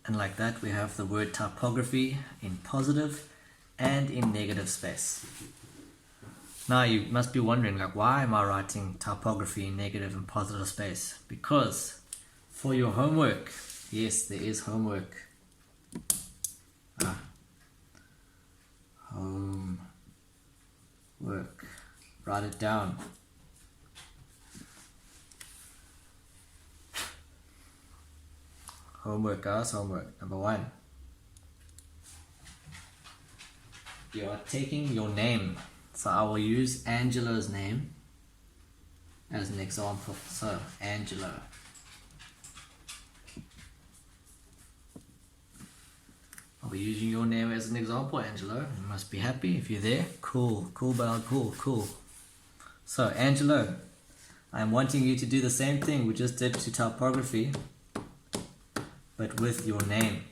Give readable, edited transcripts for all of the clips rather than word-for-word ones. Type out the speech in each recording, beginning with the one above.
And like that, we have the word typography in positive and in negative space. Now you must be wondering, like, why am I writing typography in negative and positive space? Because for your homework, yes, there is homework. Homework. Write it down. Homework, guys, homework. Number 1. You are taking your name. So I will use Angelo's name as an example. So, Angelo. I'll be using your name as an example, Angelo. You must be happy if you're there. Cool, bell, cool. So, Angelo, I'm wanting you to do the same thing we just did to typography, but with your name.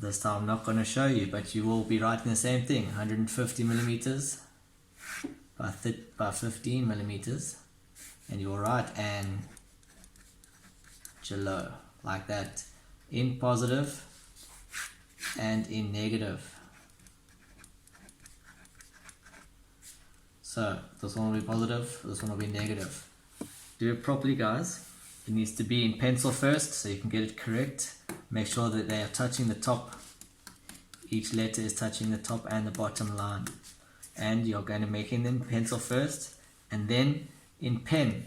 This time I'm not going to show you, but you will be writing the same thing. 150 millimeters by 15 millimeters, and you will write Angelo like that, in positive and in negative. So this one will be positive, this one will be negative. Do it properly, guys. It needs to be in pencil first so you can get it correct. Make sure that they are touching the top. Each letter is touching the top and the bottom line. And you're going to make them in pencil first and then in pen.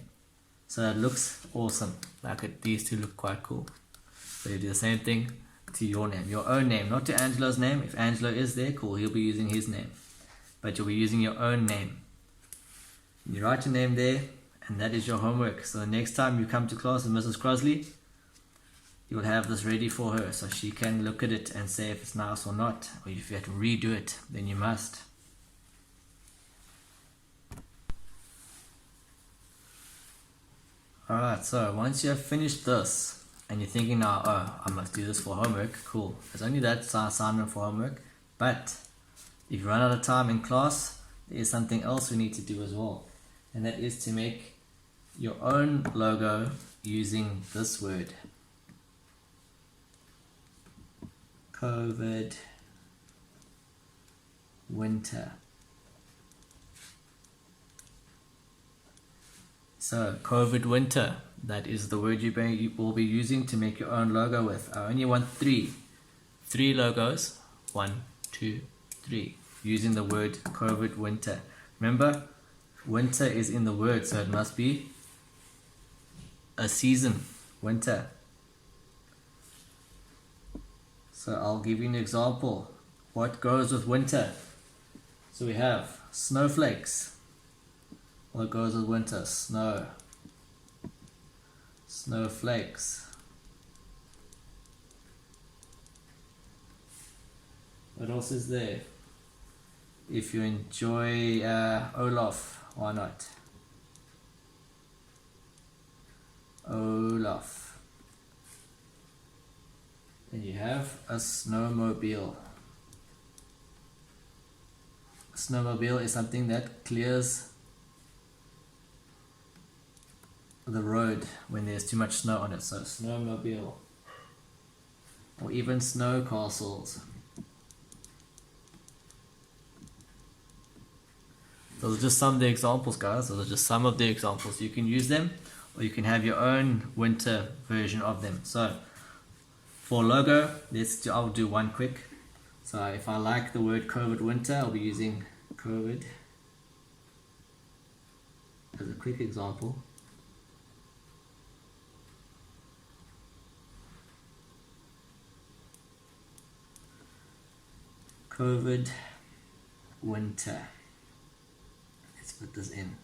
So it looks awesome. These two look quite cool. So you do the same thing to your name, your own name, not to Angelo's name. If Angelo is there, cool, he'll be using his name. But you'll be using your own name. You write your name there, and that is your homework. So the next time you come to class with Mrs. Crosley, you will have this ready for her so she can look at it and say if it's nice or not. Or if you have to redo it, then you must. Alright, so once you have finished this, and you're thinking now, oh, I must do this for homework, cool. There's only that assignment for homework, but if you run out of time in class, there is something else we need to do as well. And that is to make your own logo using this word. COVID winter. So COVID winter, that is the word you will be using to make your own logo with. I only want three logos. 1, 2, 3. Using the word COVID winter. Remember, winter is in the word, so it must be a season, winter. So I'll give you an example. What goes with winter? So we have snowflakes. What goes with winter? Snow. Snowflakes. What else is there? If you enjoy Olaf, why not? Olaf. Then you have a snowmobile. A snowmobile is something that clears the road when there's too much snow on it. So snowmobile. Or even snow castles. Those are just some of the examples, guys. Those are just some of the examples. You can use them, or you can have your own winter version of them. So for logo, I'll do one quick. So if I like the word COVID winter, I'll be using COVID as a quick example. COVID winter. Let's put this in.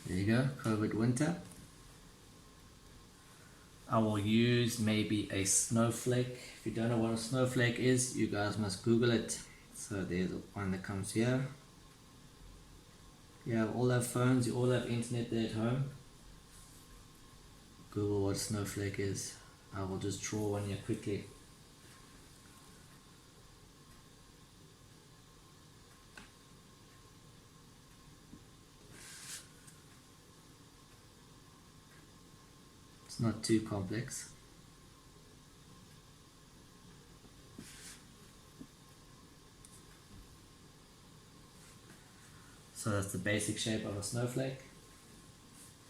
There you go, COVID winter. I will use maybe a snowflake. If you don't know what a snowflake is, you guys must Google it. So there's one that comes here. You all have phones, you all have internet there at home. Google what snowflake is. I will just draw one here quickly. It's not too complex. So that's the basic shape of a snowflake.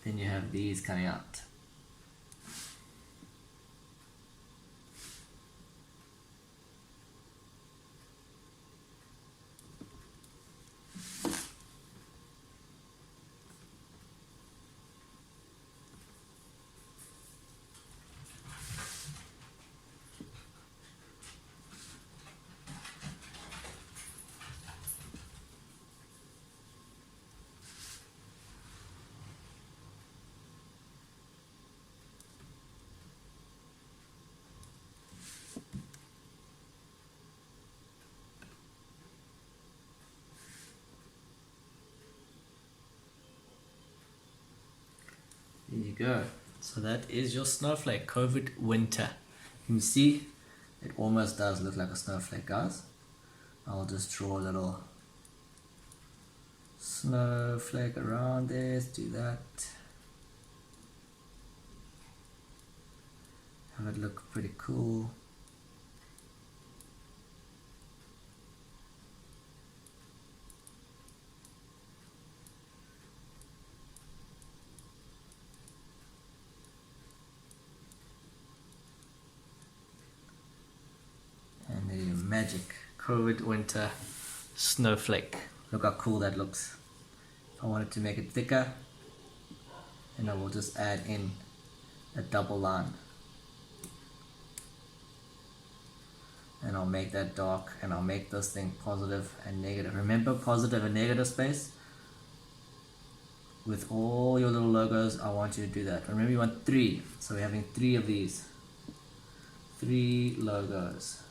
Then you have these coming out. There you go. So that is your snowflake, COVID winter. You can see it almost does look like a snowflake, guys. I'll just draw a little snowflake around there. Let's do that. Have it look pretty cool. And there you magic COVID winter snowflake. Look how cool that looks. If I wanted to make it thicker, then I will just add in a double line. And I'll make that dark, and I'll make this thing positive and negative. Remember, positive and negative space. With all your little logos, I want you to do that. Remember, you want 3. So we're having 3 of these. 3 logos.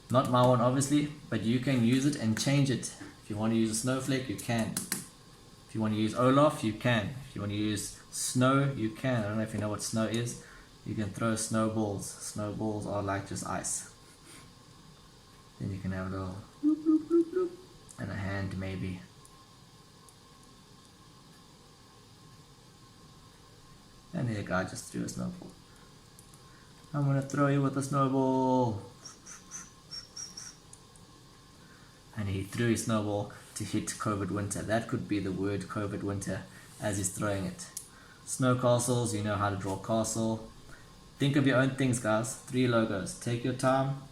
Not my one, obviously, but you can use it and change it. If you want to use a snowflake, you can. If you want to use Olaf, you can. If you want to use snow, you can. I don't know if you know what snow is. You can throw snowballs. Snowballs are like just ice. Then you can have a little bloop, bloop, bloop, bloop, and a hand maybe. And here, guy just threw a snowball. I'm gonna throw you with a snowball. And he threw his snowball to hit COVID winter. That could be the word COVID winter as he's throwing it. Snow castles, you know how to draw castle. Think of your own things, guys. 3 logos. Take your time.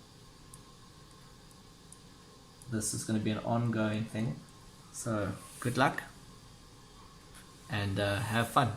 This is going to be an ongoing thing. So good luck and have fun.